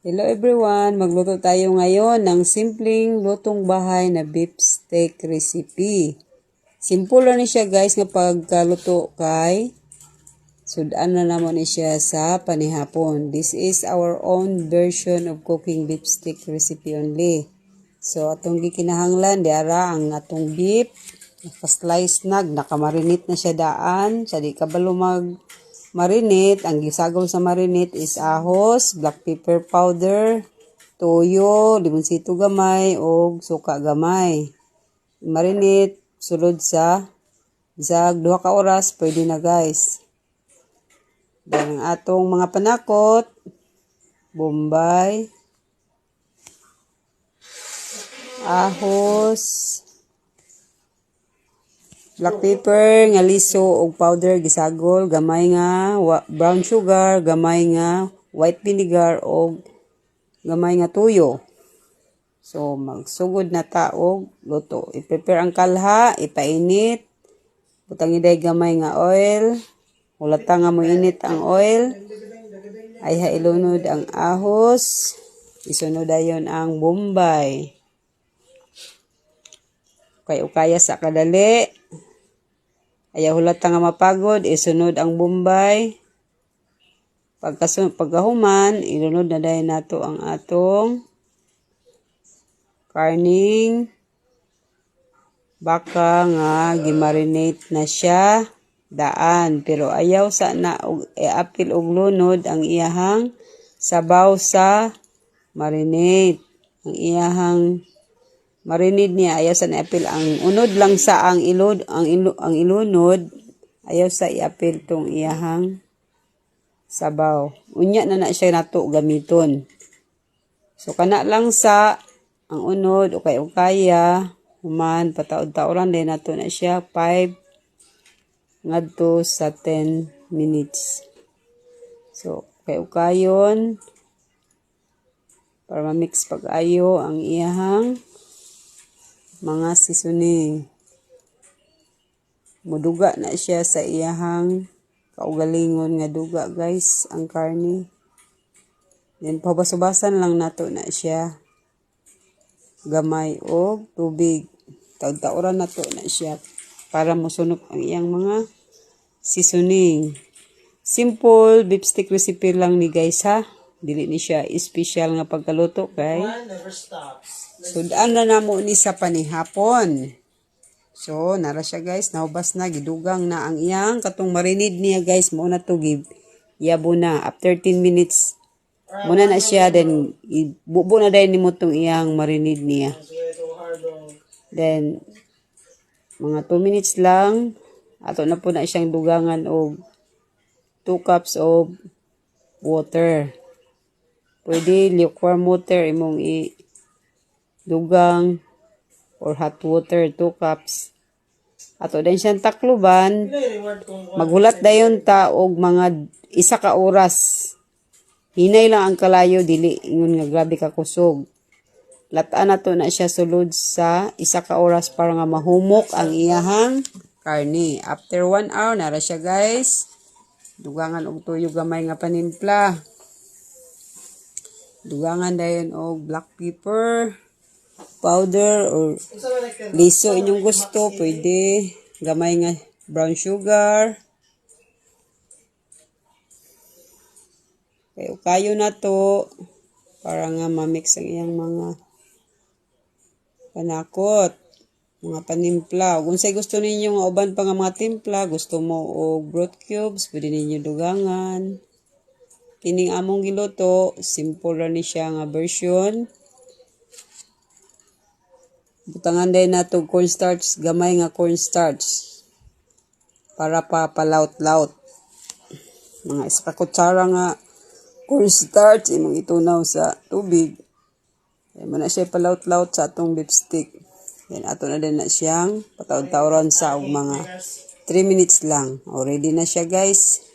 Hello everyone, magluto tayo ngayon ng simpleng lutong bahay na beef steak recipe. Simple lang ni siya guys nga pagkaluto kay sudan na naman ni siya sa panihapon. This is our own version of cooking beef steak recipe only. So atong gikinahanglan diara ang atong beef, naka-slice nakamarinate na siya daan, sa di kabalo marinate, ang gisagol sa marinate is ahos, black pepper powder, toyo, limonsito gamay, o suka gamay. Marinate, sulod sa bisag 2 ka oras, pwede na guys. Then ang atong mga panakot, bombay, ahos, black pepper nga liso og powder gisagol, gamay nga brown sugar, gamay nga white vinegar og gamay nga tuyo. So magsugod na ta og luto. I-prepare ang kalha, ipainit, butang iday gamay nga oil, hulata nga mo init ang oil, ay ilunod ang ahos, isunod dayon ang bombay. Ukaya sa kadali. Ayaw hulata nga mapagod, isunod ang bombay. Pagkahuman, ilunod na dahil nato ang atong karning baka nga gimarinate na siya daan. Pero ayaw sa na apil og lunod ang iyahang sabaw sa marinate. Ang iyahang marinid niya, ayaw sa naapil ang unod lang sa ang ilunod, ayaw sa iapil tong iyahang sabaw. Unya na siya nato gamiton. So kana lang sa ang unod o kaya human pataod-taoran din nato na siya 5 ngadto sa 10 minutes. So kayon para ma-mix pag-ayo ang iyahang mga seasoning. Muduga na siya sa iyahang kaugalingon nga duga guys ang karni. Then pabasubasan lang nato na siya gamay o tubig. Taud-tauran nato na siya para mosunok ang iyang mga seasoning. Simple beef steak recipe lang ni guys ha. Dili ni siya special nga pagkaluto kay sudan na namo ni sa panihapon. So nara siya guys, naubas na, gidugang na ang iyang katong marinade niya guys, mo na to yabo na after 10 minutes. Muna na siya, then ibubo na dahil nimo tong iyang marinade niya. Then mga 2 minutes lang, ato na po na siyang dugangan og 2 cups of water. Pwede lukewarm water imong dugang or hot water 2 cups. Ato din siyang takluban. Maghulat dayon ta og mga 1 ka oras. Hinay lang ang kalayo, dili ingon nga grabe ka kusog. Lataan nato na siya sulod sa 1 ka oras para nga mahumok ang iyahang karni. After 1 hour nara siya guys. Dugangan og tuyo gamay nga panimpla. Dugangan dayon og black pepper powder or liso inyong gusto, pwede gamay nga brown sugar. Kayo na to para nga ma-mix ang iyang mga panakot, mga panimpla. Kung unsay gusto ninyo nga uban pa nga mga timpla, gusto mo og broth cubes, pwede ninyo dugangan. Kining among giluto, simple ra ni siya nga version. Butangan din nato cornstarch, gamay nga cornstarch para papalaut-laut. Mga 1 kutsara nga cornstarch imong itunaw sa tubig. Then mo na siya palaut-laut sa atong beef steak. Then ato na din na siyang pataod-taoran sa og mga 3 minutes lang. O ready na siya guys.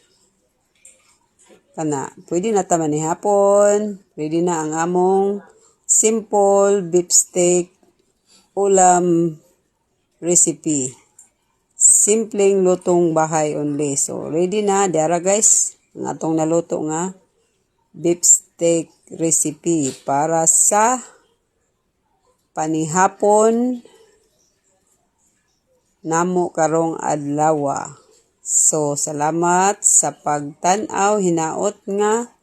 Kana, pwede na ta manihapon. Ready na ang among simple beef steak ulam recipe. Simpleng lutong bahay only. So ready na, dara guys, ang atong naluto nga beef steak recipe para sa panihapon namo karong adlaw. So, salamat sa pagtan-aw, hinaot nga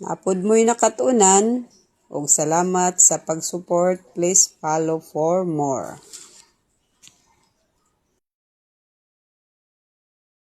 napod mo'y nakatunan, ug salamat sa pag-support. Please follow for more.